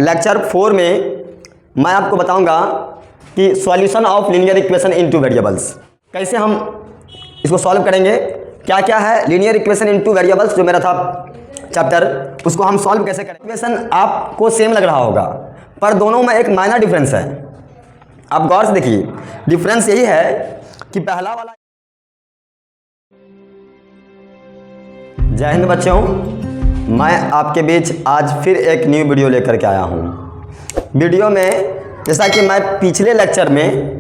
Lecture 4 में मैं आपको बताऊंगा कि solution of linear equation in two variables, कैसे हम इसको सॉल्व करेंगे, क्या क्या है लीनियर इक्वेशन इन टू वेरिएबल्स जो मेरा था चैप्टर, उसको हम सॉल्व कैसे करें। इक्वेशन आपको सेम लग रहा होगा पर दोनों में एक माइनर डिफरेंस है। आप गौर से देखिए, डिफरेंस यही है कि पहला वाला। जय हिंद बच्चों, मैं आपके बीच आज फिर एक न्यू वीडियो लेकर के आया हूँ। वीडियो में जैसा कि मैं पिछले लेक्चर में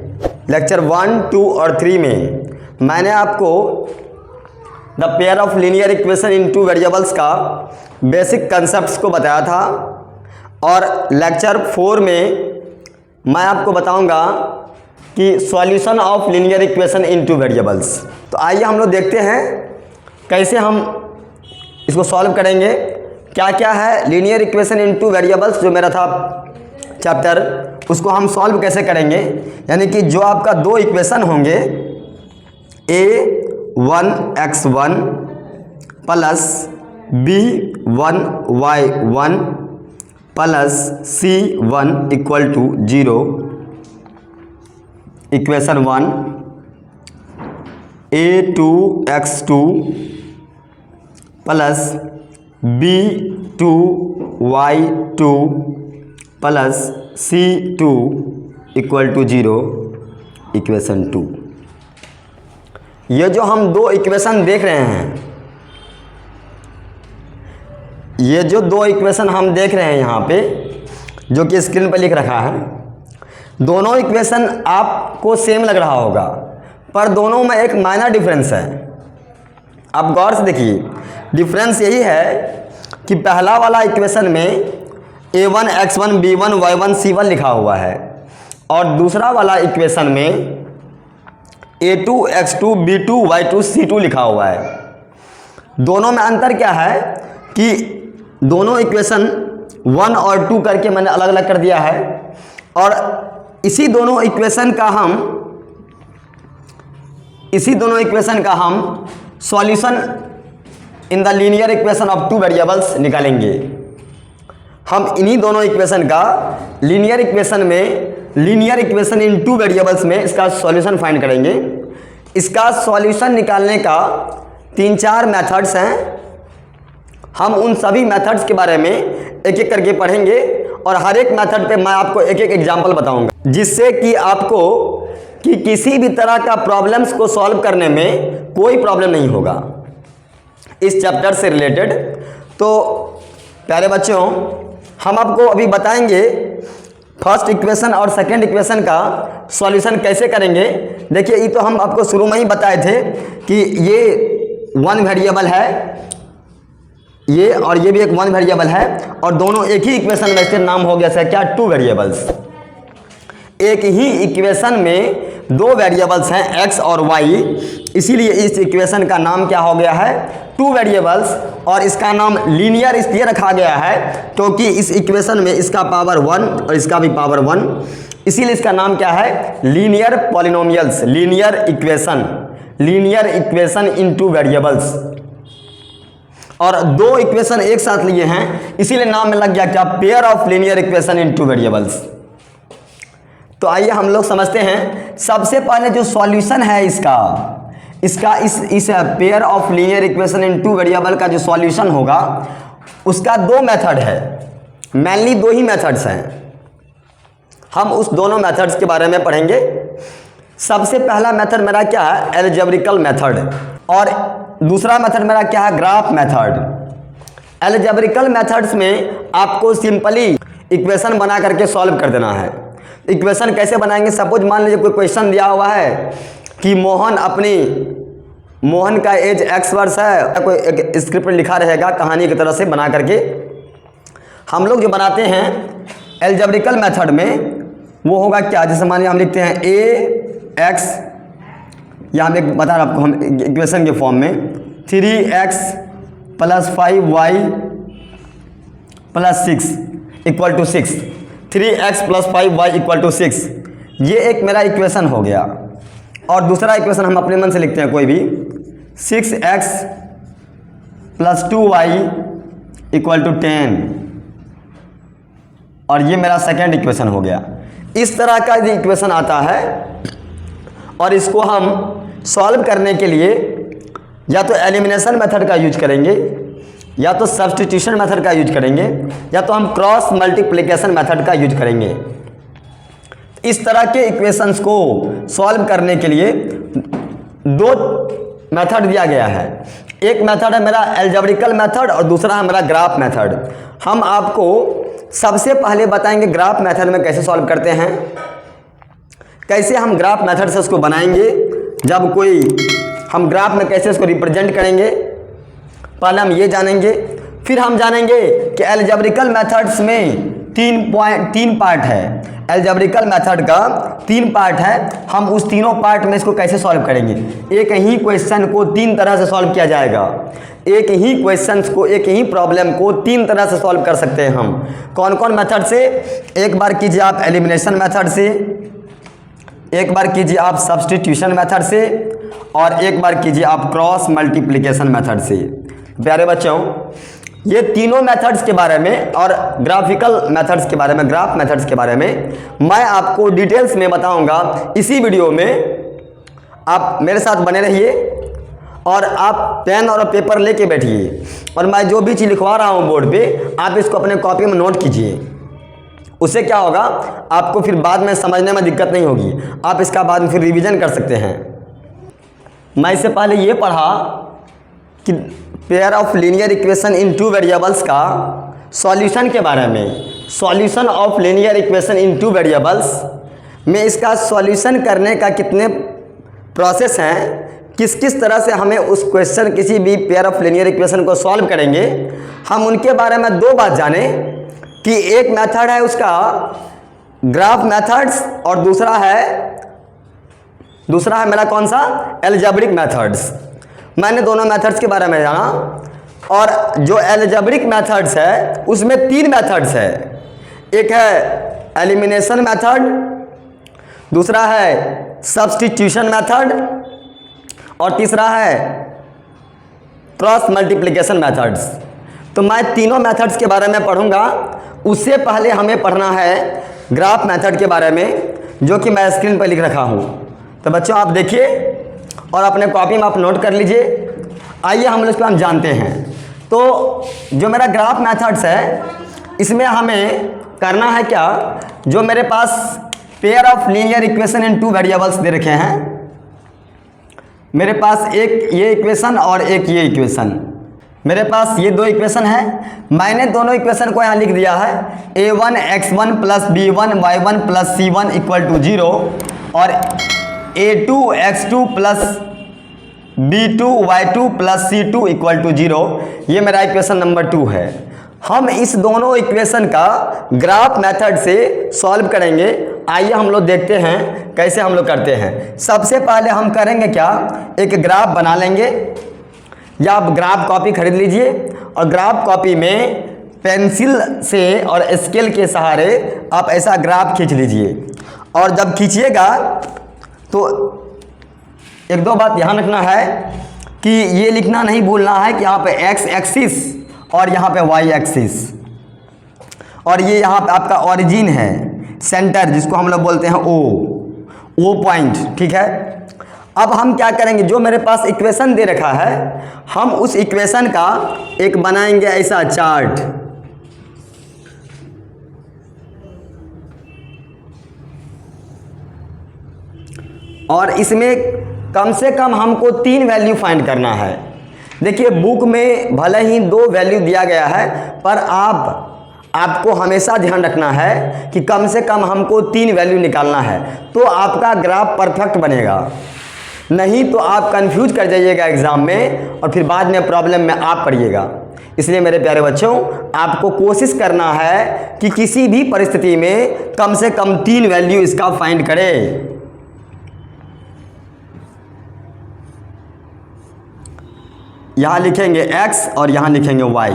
लेक्चर 1, 2 और 3 में मैंने आपको the pair of linear equation in two variables का बेसिक कंसेप्ट्स को बताया था और लेक्चर 4 में मैं आपको बताऊंगा कि solution of linear equation in two variables. तो आइए हम लोग देखते हैं कैसे हम इसको सॉल्व करेंगे, क्या क्या है लीनियर इक्वेशन इन टू वेरिएबल्स जो मेरा था चैप्टर, उसको हम सॉल्व कैसे करेंगे। यानी कि जो आपका दो इक्वेशन होंगे a1x1 plus b1y1 plus c1 equal to 0, equation 1 a2x2 plus b2y2 plus c2 equal to 0, equation 2। ये जो हम दो इक्वेशन देख रहे हैं, ये जो दो इक्वेशन हम देख रहे हैं यहाँ पे जो कि स्क्रीन पर लिख रखा है, दोनों इक्वेशन आपको सेम लग रहा होगा पर दोनों में एक माइनर डिफरेंस है। आप गौर से देखिए, डिफरेंस यही है कि पहला वाला इक्वेशन में a1 x1 b1 y1 c1 लिखा हुआ है और दूसरा वाला इक्वेशन में a2 x2 b2 y2 c2 लिखा हुआ है। दोनों में अंतर क्या है कि दोनों इक्वेशन 1 और 2 करके मैंने अलग अलग कर दिया है और इसी दोनों इक्वेशन का हम solution in the linear equation of two variables निकालेंगे। हम इन्हीं दोनों इक्वेशन का लीनियर इक्वेशन इन टू वेरिएबल्स में इसका सॉल्यूशन फाइंड करेंगे। इसका सॉल्यूशन निकालने का 3-4 मेथड्स हैं। हम उन सभी मेथड्स के बारे में एक एक करके पढ़ेंगे और हर एक मेथड पे मैं आपको एक एक एग्जांपल बताऊंगा, जिससे कि आपको कि किसी भी तरह का प्रॉब्लम्स को सॉल्व करने में कोई प्रॉब्लम नहीं होगा इस चैप्टर से रिलेटेड। तो प्यारे बच्चों, हम आपको अभी बताएंगे फर्स्ट इक्वेशन और सेकंड इक्वेशन का सॉल्यूशन कैसे करेंगे। देखिए, ये तो हम आपको शुरू में ही बताए थे कि ये 1 वेरिएबल है, ये और ये भी एक 1 वेरिएबल है और दोनों एक ही इक्वेशन में इसके नाम हो गया सर क्या, 2 वेरिएबल्स। एक ही इक्वेशन में 2 वेरिएबल्स हैं x और y, इसीलिए इस इक्वेशन का नाम क्या हो गया है, 2 वेरिएबल्स। और इसका नाम लीनियर इसलिए रखा गया है क्योंकि इस इक्वेशन में इसका पावर 1 और इसका भी पावर 1, इसीलिए इसका नाम क्या है, लीनियर पॉलिनोमियल्स, लीनियर इक्वेशन इन टू वेरिएबल्स। और दो इक्वेशन एक साथ लिए हैं इसीलिए नाम में लग गया क्या, pair of linear equation in two variables. तो आइए हम लोग समझते हैं। सबसे पहले जो सॉल्यूशन है इसका इस pair of linear equation in two variable का जो सॉल्यूशन होगा उसका 2 मेथड है, मेनली 2 ही मेथड्स हैं। हम उस दोनों मेथड्स के बारे में पढ़ेंगे। सबसे पहला मेथड मेरा क्या है, अलजेब्रिकल मेथड, और दूसरा मेथड मेरा क्या है, ग्राफ मेथड। अलजेब्रिकल मेथड्स में आपको सिंपली इक्वेशन बना करके सॉल्व कर देना है। इक्वेशन कैसे बनाएंगे, सपोज मान लीजिए कोई क्वेश्चन दिया हुआ है कि मोहन का एज x वर्ष है, कोई एक स्क्रिप्ट लिखा रहेगा कहानी की तरह से बना करके। हम लोग जो बनाते हैं अलजेब्रिकल मेथड में वो होगा क्या, जैसे मान लीजिए हम लिखते हैं ax, यहाँ पे बता रहा आपको हम इक्वेशन के फॉर्म में 3x plus 5y plus 6 equal to 6, 3x plus 5y equal to 6, ये एक मेरा इक्वेशन हो गया। और दूसरा इक्वेशन हम अपने मन से लिखते हैं कोई भी, 6x plus 2y equal to 10, और ये मेरा सेकेंड इक्वेशन हो गया। इस तरह का यदि इक्वेशन आता है और इसको हम सॉल्व करने के लिए या तो एलिमिनेशन मेथड का यूज करेंगे, या तो सब्स्टिट्यूशन मेथड का यूज करेंगे, या तो हम क्रॉस मल्टीप्लिकेशन मेथड का यूज करेंगे। इस तरह के इक्वेशंस को सॉल्व करने के लिए दो मेथड दिया गया है। एक मेथड है मेरा एल्जेब्रिकल मेथड और दूसरा है मेरा ग्राफ मेथड। हम आपको सबसे पहले बताएंगे ग्राफ मेथड में कैसे सॉल्व करते हैं, कैसे हम ग्राफ मेथड से उसको बनाएंगे, जब कोई हम ग्राफ में कैसे उसको रिप्रेजेंट करेंगे, पहले हम ये जानेंगे। फिर हम जानेंगे कि एल्जेब्रिकल मेथड्स में तीन पार्ट है। एल्जेब्रिकल मेथड का 3 पार्ट है, हम उस तीनों पार्ट में इसको कैसे सॉल्व करेंगे। एक ही क्वेश्चन को 3 तरह से सॉल्व किया जाएगा। एक ही क्वेश्चन को, एक ही प्रॉब्लम को 3 तरह से सॉल्व कर सकते हैं हम। कौन कौन मेथड से? एक बार कीजिए आप एलिमिनेशन मेथड से, एक बार कीजिए आप सब्स्टिट्यूशन मेथड से, और एक बार कीजिए आप क्रॉस मल्टीप्लिकेशन मेथड से। प्यारे बच्चों, ये तीनों मेथड्स के बारे में और ग्राफिकल मेथड्स के बारे में, ग्राफ मेथड्स के बारे में मैं आपको डिटेल्स में बताऊंगा इसी वीडियो में। आप मेरे साथ बने रहिए और आप पेन और पेपर लेके बैठिए, और मैं जो भी चीज़ लिखवा रहा हूँ बोर्ड पे, आप इसको अपने कॉपी में नोट कीजिए। उससे क्या होगा, आपको फिर बाद में समझने में दिक्कत नहीं होगी, आप इसका बाद में फिर रिवीजन कर सकते हैं। मैं इससे पहले ये पढ़ा कि pair of linear equation in 2 variables का सॉल्यूशन के बारे में। Solution of linear equation in 2 variables में इसका सॉल्यूशन करने का कितने प्रोसेस हैं, किस किस तरह से हमें उस क्वेश्चन, किसी भी पेयर ऑफ लीनियर इक्वेशन को सॉल्व करेंगे, हम उनके बारे में 2 बात जाने कि एक मेथड है उसका ग्राफ मेथड्स और दूसरा है मेरा कौन सा, एल्जेब्रिक मेथड्स। मैंने दोनों मेथड्स के बारे में जाना, और जो एल्जेब्रिक मेथड्स है उसमें 3 मेथड्स है। एक है एलिमिनेशन मेथड, दूसरा है सब्स्टिट्यूशन मेथड, और तीसरा है क्रॉस मल्टीप्लिकेशन मेथड्स। तो मैं तीनों मेथड्स के बारे में पढ़ूंगा। उससे पहले हमें पढ़ना है ग्राफ मेथड के बारे में, जो कि मैं स्क्रीन पर लिख रखा हूँ। तो बच्चों आप देखिए और अपने कॉपी में आप नोट कर लीजिए। आइए हम लोग इसको हम जानते हैं। तो जो मेरा ग्राफ मेथड्स है, इसमें हमें करना है क्या, जो मेरे पास pair of linear equation in 2 variables दे रखे हैं, मेरे पास एक ये इक्वेशन और एक ये इक्वेशन, मेरे पास ये 2 इक्वेशन है। मैंने दोनों इक्वेशन को यहाँ लिख दिया है, a1 x1 + b1 y1 + c1 = 0 और a2 x2 + b2 y2 + c2 = 0। ये मेरा इक्वेशन नंबर 2 है। हम इस दोनों इक्वेशन का ग्राफ मेथड से सॉल्व करेंगे। आइए हम लोग देखते हैं कैसे हम लोग करते हैं। सबसे पहले हम करेंगे क्या, एक ग्राफ बना लेंगे, या आप ग्राफ कॉपी खरीद लीजिए और ग्राफ कॉपी में पेंसिल से और स्केल के सहारे आप ऐसा ग्राफ खींच लीजिए। और जब खींचिएगा तो 1-2 बात ध्यान रखना है कि ये लिखना नहीं भूलना है कि यहाँ पे x एक्सिस और यहाँ पे y एक्सिस, और ये यहाँ पे आपका ओरिजिन है, सेंटर जिसको हम लोग बोलते हैं ओ पॉइंट, ठीक है। अब हम क्या करेंगे, जो मेरे पास इक्वेशन दे रखा है, हम उस इक्वेशन का एक बनाएंगे ऐसा चार्ट। और इसमें कम से कम हमको 3 वैल्यू फाइंड करना है। देखिए बुक में भले ही 2 वैल्यू दिया गया है, पर आपको हमेशा ध्यान रखना है कि कम से कम हमको 3 वैल्यू निकालना है, तो आपका ग्राफ परफेक्ट बनेगा। नहीं तो आप कंफ्यूज कर जाइएगा एग्ज़ाम में और फिर बाद में प्रॉब्लम में आप पड़िएगा। इसलिए मेरे प्यारे बच्चों, आपको कोशिश करना है कि किसी भी परिस्थिति में कम से कम 3 वैल्यू इसका फाइंड करें। यहाँ लिखेंगे x और यहाँ लिखेंगे y,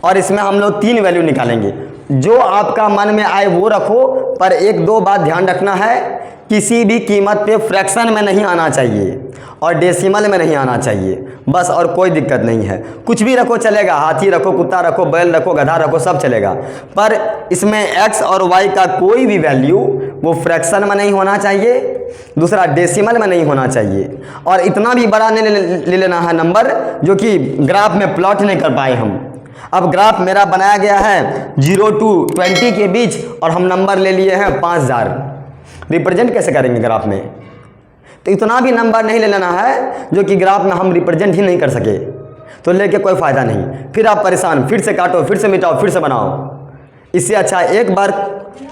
और इसमें हम लोग 3 वैल्यू निकालेंगे। जो आपका मन में आए वो रखो, पर 1-2 बात ध्यान रखना है किसी भी कीमत पे फ्रैक्शन में नहीं आना चाहिए और डेसिमल में नहीं आना चाहिए, बस, और कोई दिक्कत नहीं है। कुछ भी रखो चलेगा, हाथी रखो, कुत्ता रखो, बैल रखो, गधा रखो, सब चलेगा, पर इसमें x और y का कोई भी वैल्यू वो फ्रैक्शन में नहीं होना चाहिए, दूसरा डेसिमल में नहीं होना चाहिए, और इतना भी बड़ा नहीं ले लेना है नंबर जो कि ग्राफ में प्लॉट नहीं कर पाए हम। अब ग्राफ मेरा बनाया गया है 0 to 20 के बीच और हम नंबर ले लिए हैं 5000, रिप्रेजेंट कैसे करेंगे ग्राफ में? तो इतना भी नंबर नहीं ले लेना है जो कि ग्राफ में हम रिप्रेजेंट ही नहीं कर सके, तो लेके कोई फ़ायदा नहीं, फिर आप परेशान, फिर से काटो, फिर से मिटाओ, फिर से बनाओ। इससे अच्छा एक बार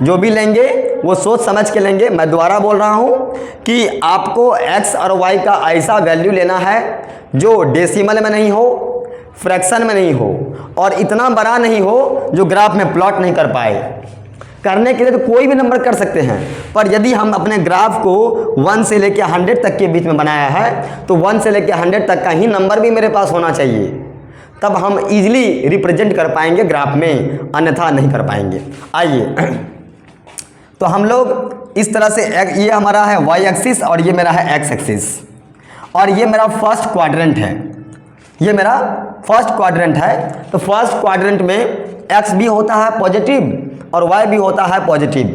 जो भी लेंगे वो सोच समझ के लेंगे। मैं दोबारा बोल रहा हूँ कि आपको x और y का ऐसा वैल्यू लेना है जो डेसिमल में नहीं हो, फ्रैक्शन में नहीं हो, और इतना बड़ा नहीं हो जो ग्राफ में प्लॉट नहीं कर पाए। करने के लिए तो कोई भी नंबर कर सकते हैं, पर यदि हम अपने ग्राफ को 1 से लेकर 100 तक के बीच में बनाया है तो 1 से लेकर 100 तक का ही नंबर भी मेरे पास होना चाहिए, तब हम इजीली रिप्रेजेंट कर पाएंगे ग्राफ में, अन्यथा नहीं कर पाएंगे। आइए तो हम लोग इस तरह से, ये हमारा है y एक्सिस और ये मेरा है x एक्सिस, और ये मेरा फर्स्ट क्वाड्रेंट है, ये मेरा फर्स्ट क्वाड्रेंट है। तो फर्स्ट क्वाड्रेंट में x भी होता है पॉजिटिव और y भी होता है पॉजिटिव।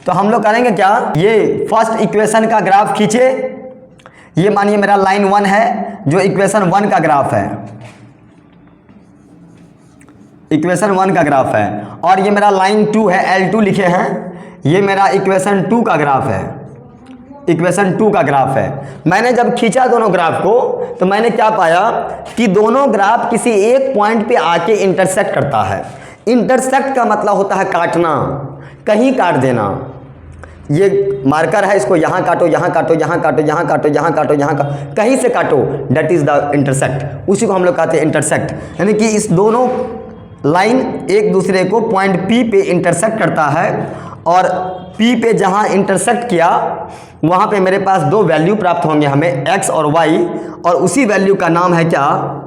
तो हम लोग करेंगे क्या, ये फर्स्ट इक्वेशन का ग्राफ खींचे, ये मानिए मेरा लाइन 1 है जो इक्वेशन 1 का ग्राफ है, इक्वेशन 1 का ग्राफ है, और ये मेरा लाइन 2 है, L2 लिखे हैं, ये मेरा इक्वेशन 2 का ग्राफ है, इक्वेशन 2 का ग्राफ है। मैंने जब खींचा दोनों ग्राफ को तो मैंने क्या पाया कि दोनों ग्राफ किसी एक पॉइंट पे आके इंटरसेक्ट करता है। इंटरसेक्ट का मतलब होता है काटना, कहीं काट देना। ये मार्कर है, इसको यहाँ काटो, यहाँ काटो, यहाँ काटो, यहाँ काटो, यहाँ काटो, यहाँ काटो, कहीं से काटो, डेट इज़ द इंटरसेक्ट। उसी को हम लोग कहते हैं इंटरसेक्ट, यानी कि इस दोनों लाइन एक दूसरे को पॉइंट P पे इंटरसेक्ट करता है, और P पे जहाँ इंटरसेक्ट किया वहाँ पे मेरे पास दो वैल्यू प्राप्त होंगे हमें, x और y, और उसी वैल्यू का नाम है क्या,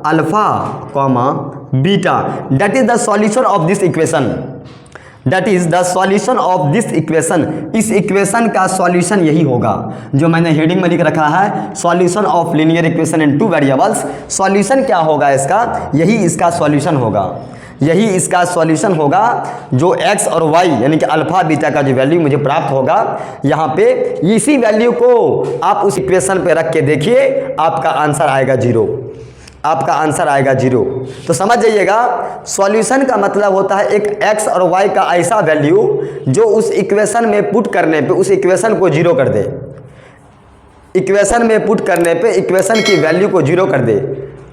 alpha comma beta. That is the solution of this equation, that is the solution of this equation. इस इक्वेशन का सॉल्यूशन यही होगा जो मैंने हेडिंग में लिख रखा है, solution of linear equation in 2 variables. Solution क्या होगा इसका, यही इसका सॉल्यूशन होगा, यही इसका सॉल्यूशन होगा, जो x और y यानी कि अल्फा बीटा का जो वैल्यू मुझे प्राप्त होगा यहाँ पे, इसी वैल्यू को आप उस इक्वेशन पे रख के देखिए, आपका आंसर आएगा 0, आपका आंसर आएगा 0। तो समझ जाइएगा, सॉल्यूशन का मतलब होता है एक x और y का ऐसा वैल्यू जो उस इक्वेशन में पुट करने पे उस इक्वेशन को 0 कर दे, इक्वेशन में पुट करने पे इक्वेशन की वैल्यू को 0 कर दे,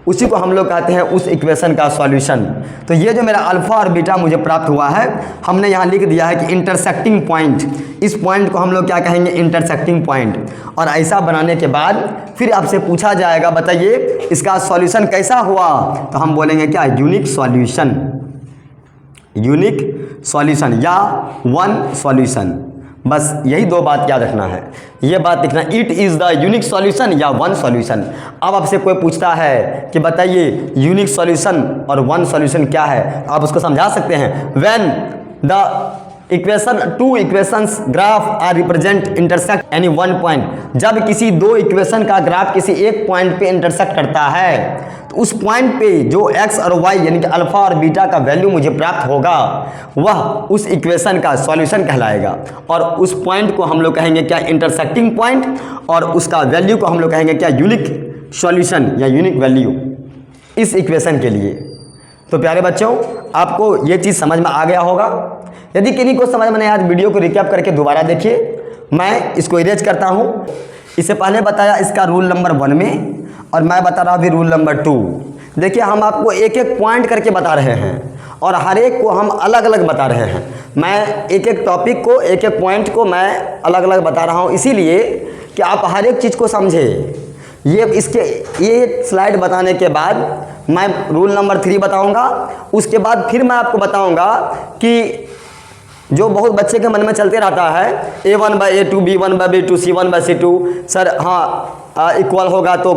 उसी को हम लोग कहते हैं उस इक्वेशन का सॉल्यूशन। तो ये जो मेरा अल्फा और बीटा मुझे प्राप्त हुआ है, हमने यहाँ लिख दिया है कि इंटरसेक्टिंग पॉइंट, इस पॉइंट को हम लोग क्या कहेंगे, इंटरसेक्टिंग पॉइंट। और ऐसा बनाने के बाद फिर आपसे पूछा जाएगा बताइए इसका सॉल्यूशन कैसा हुआ, तो हम बोलेंगे क्या, यूनिक सॉल्यूशन, यूनिक सॉल्यूशन या वन सॉल्यूशन। बस यही दो बात याद रखना है, ये बात लिखना, it is the unique solution या वन सॉल्यूशन। अब आपसे कोई पूछता है कि बताइए यूनिक सॉल्यूशन और वन सॉल्यूशन क्या है, आप उसको समझा सकते हैं, when the equation 2 equations graph are represent intersect any one point. जब किसी दो इक्वेशन का ग्राफ किसी एक पॉइंट पे इंटरसेक्ट करता है तो उस पॉइंट पे जो x और y यानी कि अल्फा और बीटा का वैल्यू मुझे प्राप्त होगा वह उस इक्वेशन का सॉल्यूशन कहलाएगा। और उस पॉइंट को हम लोग कहेंगे क्या, इंटरसेक्टिंग पॉइंट, और उसका वैल्यू को हम लोग कहेंगे क्या, यूनिक सॉल्यूशन या यूनिक वैल्यू इस इक्वेशन के लिए। तो प्यारे बच्चों, आपको ये चीज़ समझ में आ गया होगा। यदि किन्हीं को समझ में नहीं आया, वीडियो को रिकैप करके दोबारा देखिए, मैं इसको इरेज करता हूँ। इससे पहले बताया इसका रूल नंबर 1 में, और मैं बता रहा अभी रूल नंबर 2। देखिए, हम आपको एक एक पॉइंट करके बता रहे हैं और हर एक को हम अलग अलग बता रहे हैं। मैं एक एक टॉपिक को, एक एक पॉइंट को मैं अलग अलग बता रहा हूँ, इसीलिए कि आप हर एक चीज़ को समझें। ये स्लाइड बताने के बाद मैं रूल नंबर 3 बताऊंगा, उसके बाद फिर मैं आपको बताऊंगा कि जो बहुत बच्चे के मन में चलते रहता है, A1/A2, B1/B2, C1/C2, सर हाँ इक्वल होगा तो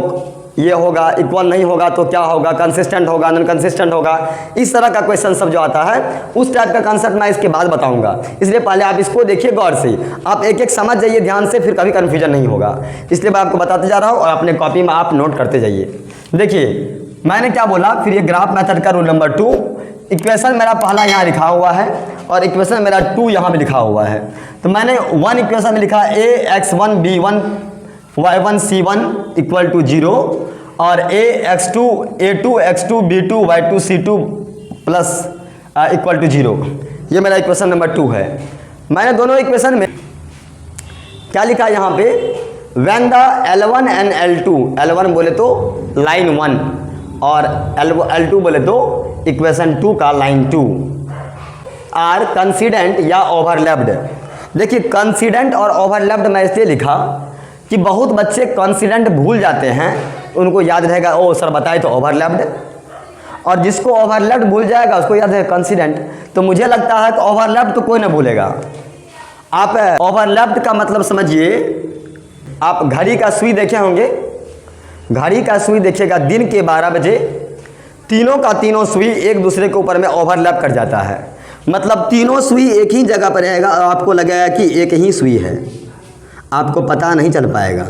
ये होगा, इक्वल नहीं होगा तो क्या होगा, कंसिस्टेंट होगा, नॉन कंसिस्टेंट होगा, इस तरह का क्वेश्चन सब जो आता है उस टाइप का कंसेप्ट मैं इसके बाद बताऊंगा। इसलिए पहले आप इसको देखिए गौर से, आप एक एक समझ जाइए ध्यान से, फिर कभी कन्फ्यूजन नहीं होगा। इसलिए मैं आपको बताते जा रहा हूँ और अपने कॉपी में आप नोट करते जाइए। देखिए मैंने क्या बोला, फिर ये ग्राफ मेथड का रूल नंबर 2, इक्वेशन मेरा पहला यहाँ लिखा हुआ है और इक्वेशन मेरा 2 यहाँ पे लिखा हुआ है। तो मैंने 1 इक्वेशन में लिखा ax1 b1 y1 c1 equal to 0 और ax2 a2 x2 b2 y2 c2 plus equal to 0। ये मेरा इक्वेशन नंबर 2 है। मैंने दोनों इक्वेशन में क्या लिखा है यहाँ पे, when the L1 and L2, L1 बोले तो लाइन 1 और L2 बोले तो इक्वेशन 2 का लाइन 2 आर कंसिडेंट या ओवरलैप्ड। देखिए कंसिडेंट और ओवरलैप्ड मैं इसलिए लिखा कि बहुत बच्चे कंसिडेंट भूल जाते हैं, उनको याद रहेगा ओ सर बताए तो ओवरलैप्ड, और जिसको ओवरलैप्ड भूल जाएगा उसको याद है कंसिडेंट। तो मुझे लगता है कि ओवरलैप्ड तो कोई ना भूलेगा। आप ओवरलैप्ड का मतलब समझिए, आप घड़ी का सुई देखे होंगे, घड़ी का सुई देखिएगा दिन के 12 बजे तीनों का तीनों सुई एक दूसरे के ऊपर में ओवरलैप कर जाता है, मतलब तीनों सुई एक ही जगह पर रहेगा और आपको लगेगा कि एक ही सुई है, आपको पता नहीं चल पाएगा,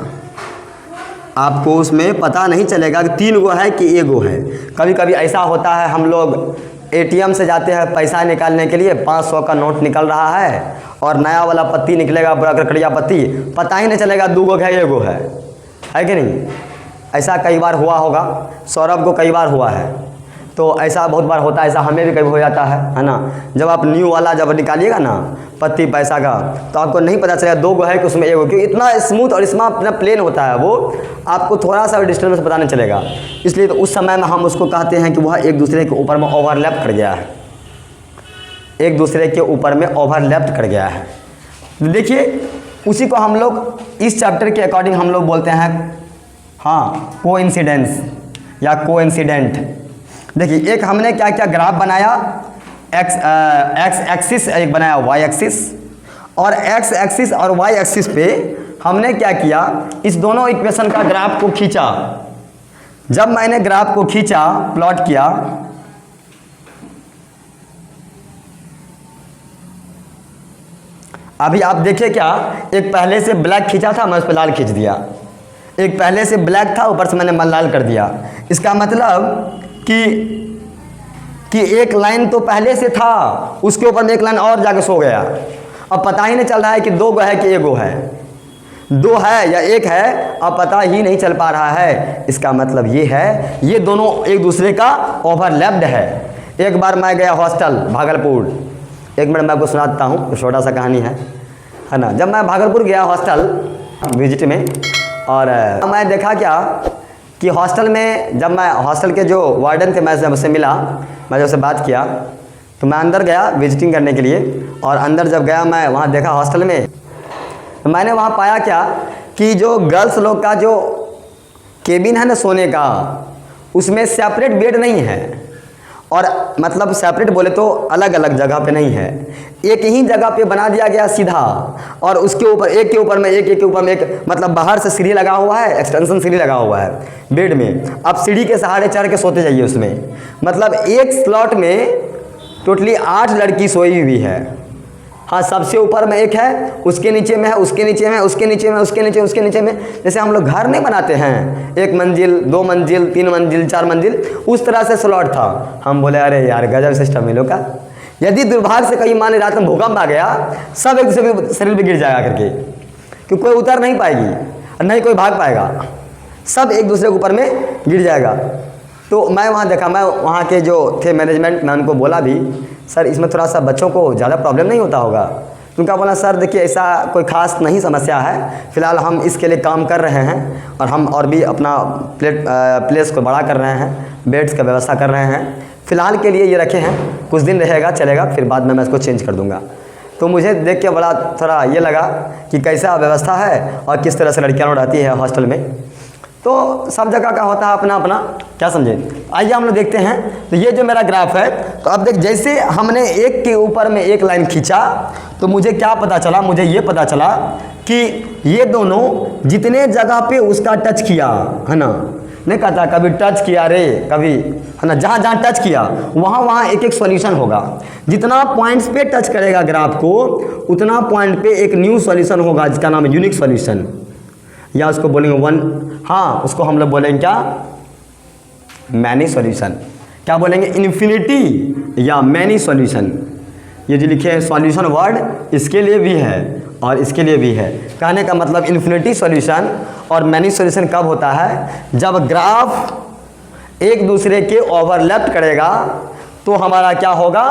आपको उसमें पता नहीं चलेगा कि 3 गो है कि 1 गो है। कभी कभी ऐसा होता है, हम लोग एटीएम से जाते हैं पैसा निकालने के लिए, 500 का नोट निकल रहा है और नया वाला पत्ती निकलेगा, पूरा कड़कड़िया पत्ती, पता ही नहीं चलेगा 2 गो है 1 गो है कि नहीं। ऐसा कई बार हुआ होगा, सौरभ को कई बार हुआ है, तो ऐसा बहुत बार होता है, ऐसा हमें भी कभी हो जाता है ना। जब आप न्यू वाला जब निकालिएगा ना पत्ती पैसा का, तो आपको नहीं पता चलेगा 2 गो है कि उसमें 1 गो, क्योंकि इतना स्मूथ और इसमें अपना प्लेन होता है वो, आपको थोड़ा सा डिस्टेंस पता नहीं चलेगा। इसलिए तो उस समय में हम उसको कहते हैं कि वह एक दूसरे के ऊपर में ओवरलैप कर गया है, एक दूसरे के ऊपर में ओवरलैप कर गया है। देखिए उसी को हम लोग इस चैप्टर के अकॉर्डिंग हम लोग बोलते हैं हाँ कोइंसिडेंस या कोइंसिडेंट। देखिए एक हमने क्या क्या ग्राफ बनाया, एक्स एक्सिस एक बनाया वाई एक्सिस, और एक्स एक्सिस और वाई एक्सिस पे हमने क्या किया, इस दोनों इक्वेशन का ग्राफ को खींचा। जब मैंने ग्राफ को खींचा, प्लॉट किया, अभी आप देखिए क्या, एक पहले से ब्लैक खींचा था, मैं उस पर लाल खींच दिया, एक पहले से ब्लैक था ऊपर से मैंने लाल कर दिया। इसका मतलब कि एक लाइन तो पहले से था, उसके ऊपर में एक लाइन और जाके सो गया। अब पता ही नहीं चल रहा है कि 2 गो है कि 1 गो है, 2 है या 1 है, अब पता ही नहीं चल पा रहा है। इसका मतलब ये है, ये दोनों एक दूसरे का ओवरलैप्ड है। एक बार मैं गया हॉस्टल भागलपुर, एक मिनट मैं आपको सुनाता हूँ, छोटा सा कहानी है ना। जब मैं भागलपुर गया हॉस्टल विजिट में, और मैं देखा क्या कि हॉस्टल में, जब मैं हॉस्टल के जो वार्डन थे, मैं जब उससे मिला, मैं जब उससे बात किया, तो मैं अंदर गया विजिटिंग करने के लिए, और अंदर जब गया मैं वहाँ देखा हॉस्टल में, तो मैंने वहाँ पाया क्या कि जो गर्ल्स लोग का जो केबिन है ना सोने का, उसमें सेपरेट बेड नहीं है, और मतलब सेपरेट बोले तो अलग अलग जगह पे नहीं है, एक ही जगह पे बना दिया गया सीधा, और उसके ऊपर एक के ऊपर में एक के ऊपर में एक, मतलब बाहर से सीढ़ी लगा हुआ है, एक्सटेंशन सीढ़ी लगा हुआ है बेड में। अब सीढ़ी के सहारे चढ़ के सोते जाइए उसमें, मतलब एक स्लॉट में टोटली 8 लड़की सोई हुई है। हाँ, सबसे ऊपर में एक है, उसके नीचे में है, उसके नीचे में, उसके नीचे में, उसके नीचे, उसके नीचे में। जैसे हम लोग घर नहीं बनाते हैं, 1 मंजिल 2 मंजिल 3 मंजिल 4 मंजिल, उस तरह से स्लॉट था। हम बोले अरे यार गजब सिस्टम है लोग का। यदि दुर्भाग्य से कहीं मान रात में भूकंप आ गया, सब एक दूसरे के शरीर पे गिर जाएगा करके, क्योंकि कोई उतर नहीं पाएगी और नहीं कोई भाग पाएगा, सब एक दूसरे के ऊपर में गिर जाएगा। तो मैं वहाँ देखा, मैं वहाँ के जो थे मैनेजमेंट, मैं उनको बोला भी सर इसमें थोड़ा सा बच्चों को ज़्यादा प्रॉब्लम नहीं होता होगा। तो उनका बोला सर देखिए ऐसा कोई ख़ास नहीं समस्या है, फ़िलहाल हम इसके लिए काम कर रहे हैं, और हम और भी अपना प्लेस को बड़ा कर रहे हैं, बेड्स का व्यवस्था कर रहे हैं, फ़िलहाल के लिए ये रखे हैं, कुछ दिन रहेगा चलेगा, फिर बाद में मैं इसको चेंज कर दूँगा। तो मुझे देख के बड़ा थोड़ा ये लगा कि कैसा व्यवस्था है और किस तरह से लड़कियाँ रहती है हॉस्टल में। तो सब जगह का होता है अपना अपना, क्या समझे। आइए हम लोग देखते हैं। तो ये जो मेरा ग्राफ है, तो अब देख जैसे हमने एक के ऊपर में एक लाइन खींचा, तो मुझे क्या पता चला, मुझे ये पता चला कि ये दोनों जितने जगह पे उसका टच किया है ना, नहीं कहता कभी टच किया रे, कभी, है ना, जहाँ जहाँ टच किया वहाँ वहाँ एक एक सॉल्यूशन होगा। जितना पॉइंट्स पे टच करेगा ग्राफ को उतना पॉइंट पे एक न्यू सॉल्यूशन होगा जिसका नाम है यूनिक सॉल्यूशन, या उसको बोलेंगे वन, हाँ उसको हम लोग बोलेंगे क्या, मैनी सॉल्यूशन। क्या बोलेंगे, इन्फिनिटी या मैनी सॉल्यूशन। ये जो लिखे हैं सॉल्यूशन वर्ड इसके लिए भी है और इसके लिए भी है। कहने का मतलब इन्फिनिटी सॉल्यूशन और मैनी सॉल्यूशन कब होता है, जब ग्राफ एक दूसरे के ओवरलैप करेगा तो हमारा क्या होगा,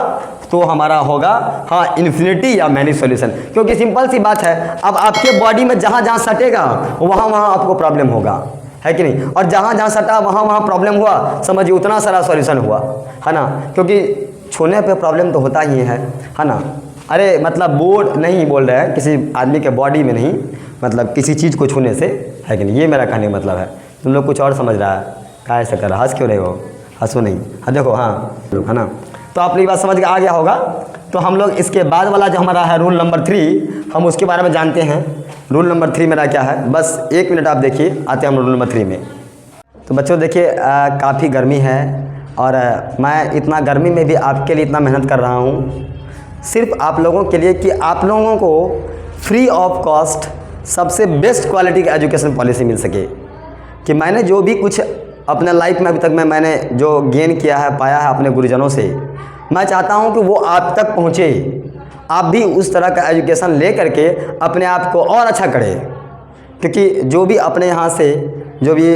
तो हमारा होगा हाँ इन्फिनिटी या मैनी सॉल्यूशन। क्योंकि सिंपल सी बात है, अब आपके बॉडी में जहाँ जहाँ सटेगा वहाँ वहाँ आपको प्रॉब्लम होगा, है कि नहीं, और जहाँ जहाँ सटा वहाँ वहाँ प्रॉब्लम हुआ, समझिए उतना सारा सॉल्यूशन हुआ, है ना। क्योंकि छूने पे प्रॉब्लम तो होता ही है ना। अरे मतलब बोर्ड नहीं बोल रहे हैं, किसी आदमी के बॉडी में नहीं, मतलब किसी चीज़ को छूने से, है कि नहीं, ये मेरा कहने का मतलब है। तुम लोग कुछ और समझ रहा है, क्या ऐसा कर रहा, हंस क्यों रहे हो, हंसो नहीं, हाँ देखो, हाँ लोग, है ना। तो आप लोग बात समझ के आ गया होगा। तो हम लोग इसके बाद वाला जो हमारा है रूल नंबर 3, हम उसके बारे में जानते हैं। रूल नंबर 3 मेरा क्या है, बस 1 मिनट आप देखिए, आते हैं हम रूल नंबर 3 में। तो बच्चों देखिए काफ़ी गर्मी है और मैं इतना गर्मी में भी आपके लिए इतना मेहनत कर रहा हूँ सिर्फ आप लोगों के लिए कि आप लोगों को फ्री ऑफ कॉस्ट सबसे बेस्ट क्वालिटी की एजुकेशन पॉलिसी मिल सके। कि मैंने जो भी कुछ अपने लाइफ में अभी तक मैंने जो गेन किया है, पाया है अपने गुरुजनों से, मैं चाहता हूं कि वो आप तक पहुंचे। आप भी उस तरह का एजुकेशन ले करके अपने आप को और अच्छा करें। क्योंकि जो भी अपने यहाँ से जो भी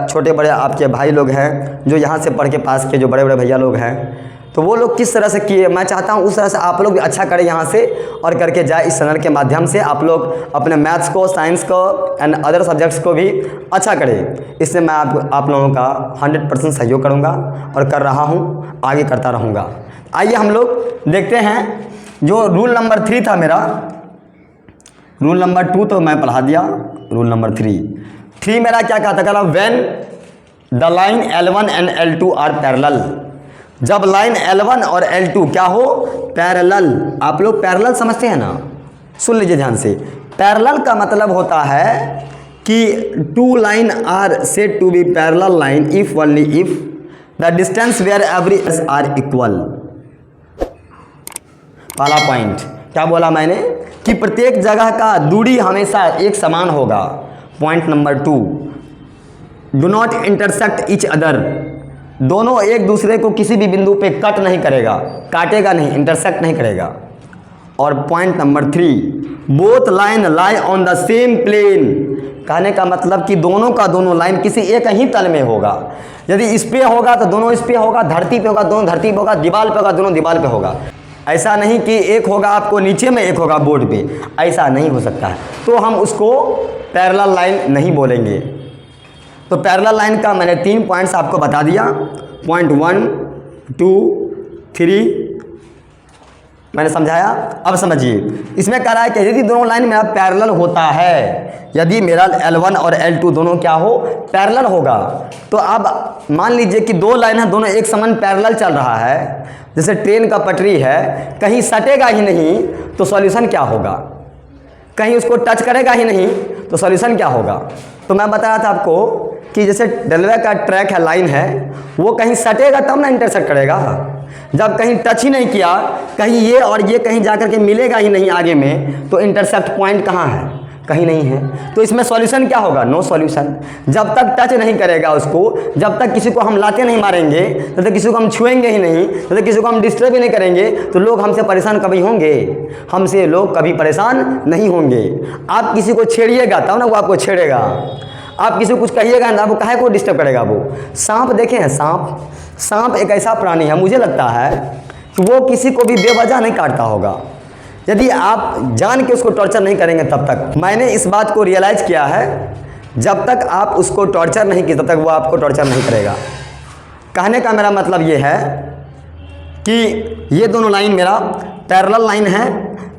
छोटे बड़े आपके भाई लोग हैं जो यहाँ से पढ़ के पास के जो बड़े बड़े भैया लोग हैं, तो वो लोग किस तरह से किए, मैं चाहता हूँ उस तरह से आप लोग भी अच्छा करें यहाँ से और करके जाए। इस चैनल के माध्यम से आप लोग अपने मैथ्स को, साइंस को एंड अदर सब्जेक्ट्स को भी अच्छा करें। इससे मैं आप लोगों का 100% सहयोग करूँगा और कर रहा हूँ, आगे करता रहूँगा। आइए हम लोग देखते हैं जो रूल नंबर 3 था मेरा। रूल नंबर 2 तो मैं पढ़ा दिया, रूल नंबर 3 मेरा क्या कहता, कह रहा when the line L1 and L2 are parallel. जब लाइन L1 और L2 क्या हो, पैरेलल। आप लोग पैरेलल समझते हैं ना, सुन लीजिए ध्यान से। पैरेलल का मतलब होता है कि 2 line are said to be parallel line if only if the distance where every are equal. पहला पॉइंट क्या बोला मैंने कि प्रत्येक जगह का दूरी हमेशा एक समान होगा। Point number 2, do not intersect each other. दोनों एक दूसरे को किसी भी बिंदु पे कट नहीं करेगा, काटेगा नहीं, इंटरसेक्ट नहीं करेगा। और point number 3, both line lie on the same plane. कहने का मतलब कि दोनों का दोनों लाइन किसी एक ही तल में होगा। यदि इस पे होगा तो दोनों इस पे होगा, धरती पे होगा दोनों धरती पे होगा, दीवार पे होगा दोनों दीवार पे होगा। ऐसा नहीं कि एक होगा आपको नीचे में, एक होगा बोर्ड पे, ऐसा नहीं हो सकता है। तो हम उसको पैरेलल लाइन नहीं बोलेंगे। तो पैरेलल लाइन का मैंने 3 पॉइंट्स आपको बता दिया। पॉइंट 1, 2, 3 मैंने समझाया। अब समझिए, इसमें कह रहा है कि यदि दोनों लाइन मेरा पैरेलल होता है, यदि मेरा L1 और L2 दोनों क्या हो, पैरेलल होगा, तो अब मान लीजिए कि 2 लाइन है, दोनों एक समान पैरेलल चल रहा है, जैसे ट्रेन का पटरी है, कहीं सटेगा ही नहीं तो सॉल्यूशन क्या होगा, कहीं उसको टच करेगा ही नहीं तो सॉल्यूशन क्या होगा। तो मैं बताया था आपको कि जैसे रेलवे का ट्रैक है, लाइन है, वो कहीं सटेगा तब ना इंटरसेक्ट करेगा। जब कहीं टच ही नहीं किया, कहीं ये और ये कहीं जाकर के मिलेगा ही नहीं आगे में, तो इंटरसेक्ट पॉइंट कहाँ है, कहीं नहीं है। तो इसमें सॉल्यूशन क्या होगा, नो सॉल्यूशन। जब तक टच नहीं करेगा उसको, जब तक किसी को हम लाते नहीं मारेंगे, जब तक किसी को हम छुएंगे ही नहीं, जब तक किसी को हम डिस्टर्ब ही नहीं करेंगे, तो लोग हमसे परेशान कभी होंगे, हमसे लोग कभी परेशान नहीं होंगे। आप किसी को छेड़िएगा तब ना वो आपको छेड़ेगा, आप किसी को कुछ कहिएगा ना, वो काहे को डिस्टर्ब करेगा। वो सांप देखे हैं, सांप एक ऐसा प्राणी है, मुझे लगता है कि वो किसी को भी बेवजह नहीं काटता होगा, यदि आप जान के उसको टॉर्चर नहीं करेंगे तब तक। मैंने इस बात को रियलाइज़ किया है, जब तक आप उसको टॉर्चर नहीं किए तब तक वो आपको टॉर्चर नहीं करेगा। कहने का मेरा मतलब ये है कि ये दोनों लाइन मेरा पैरेलल लाइन है,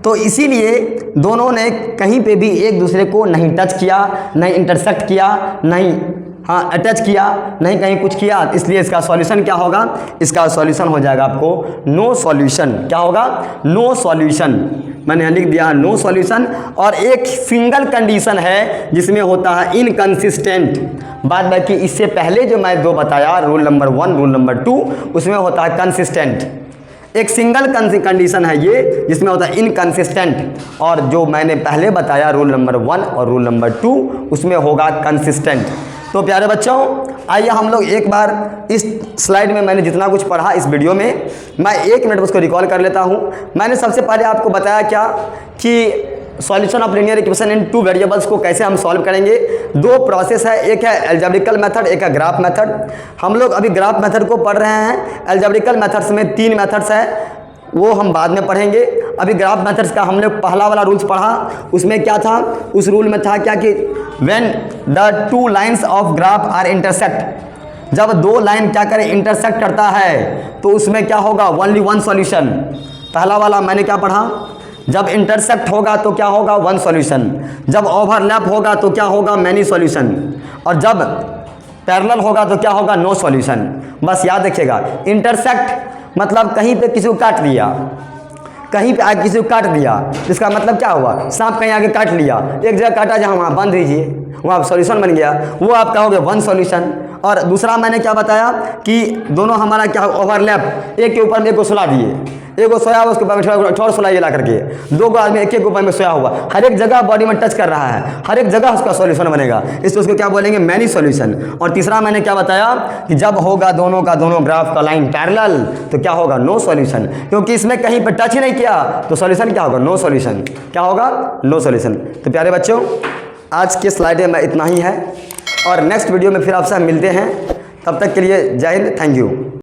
तो इसीलिए दोनों ने कहीं पे भी एक दूसरे को नहीं टच किया, नहीं इंटरसेक्ट किया, नहीं हाँ अटैच किया नहीं, कहीं कुछ किया, इसलिए इसका सॉल्यूशन क्या होगा, इसका सॉल्यूशन हो जाएगा आपको नो सॉल्यूशन। क्या होगा, नो सॉल्यूशन। मैंने यहाँ लिख दिया नो सॉल्यूशन। और एक सिंगल कंडीशन है जिसमें होता है इनकंसिस्टेंट। बाद बाकी इससे पहले जो मैं दो बताया, रूल नंबर 1 रूल नंबर 2, उसमें होता है कंसिस्टेंट। एक सिंगल कंडीशन है ये जिसमें होता है इनकंसिस्टेंट, और जो मैंने पहले बताया रूल नंबर 1 और रूल नंबर 2 उसमें होगा कंसिस्टेंट। तो प्यारे बच्चों, आइए हम लोग एक बार इस स्लाइड में मैंने जितना कुछ पढ़ा इस वीडियो में, मैं 1 मिनट उसको रिकॉल कर लेता हूँ। मैंने सबसे पहले आपको बताया क्या कि solution of linear equation in 2 variables को कैसे हम सॉल्व करेंगे। 2 प्रोसेस है, एक है एल्जेब्रिकल मेथड, एक है ग्राफ मेथड। हम लोग अभी ग्राफ मेथड को पढ़ रहे हैं। एल्जेब्रिकल मेथड्स में 3 मेथड्स हैं, वो हम बाद में पढ़ेंगे। अभी ग्राफ मेथड्स का हम लोग पहला वाला रूल्स पढ़ा, उसमें क्या था, उस रूल में था क्या कि when the 2 lines of graph are intersect, जब 2 लाइन क्या करें इंटरसेक्ट करता है तो उसमें क्या होगा, ओनली 1 सॉल्यूशन। पहला वाला मैंने क्या पढ़ा, जब इंटरसेक्ट होगा तो क्या होगा, 1 सॉल्यूशन, जब ओवरलैप होगा तो क्या होगा, मैनी सॉल्यूशन, और जब पैरेलल होगा तो क्या होगा, नो सॉल्यूशन। बस याद रखिएगा, इंटरसेक्ट मतलब कहीं पे किसी को काट दिया, कहीं पे आगे किसी को काट दिया, इसका मतलब क्या हुआ, सांप कहीं आगे काट लिया, एक जगह काटा जहाँ वहाँ बांध दीजिए, वहाँ सॉल्यूशन बन गया, वो आपका हो गया 1 सॉल्यूशन। और दूसरा मैंने क्या बताया कि दोनों हमारा क्या ओवरलैप, एक के ऊपर में एक को सुला दिए, एक को सोया हुआ उसके ऊपर में ठोर सुलाइए ला करके, 2 आदमी एक ऊपर में सोया हुआ, हर एक जगह बॉडी में टच कर रहा है, हर एक जगह उसका सॉल्यूशन बनेगा, इसलिए उसको क्या बोलेंगे, मैनी सॉल्यूशन। और तीसरा मैंने क्या बताया कि जब होगा दोनों का दोनों ग्राफ का लाइन पैरेलल तो क्या होगा, नो सॉल्यूशन, क्योंकि इसमें कहीं पर टच ही नहीं किया तो सॉल्यूशन क्या होगा, नो सॉल्यूशन। क्या होगा, नो सॉल्यूशन। तो प्यारे बच्चों, आज के स्लाइड में इतना ही है, और नेक्स्ट वीडियो में फिर आपसे मिलते हैं। तब तक के लिए जय हिंद, थैंक यू।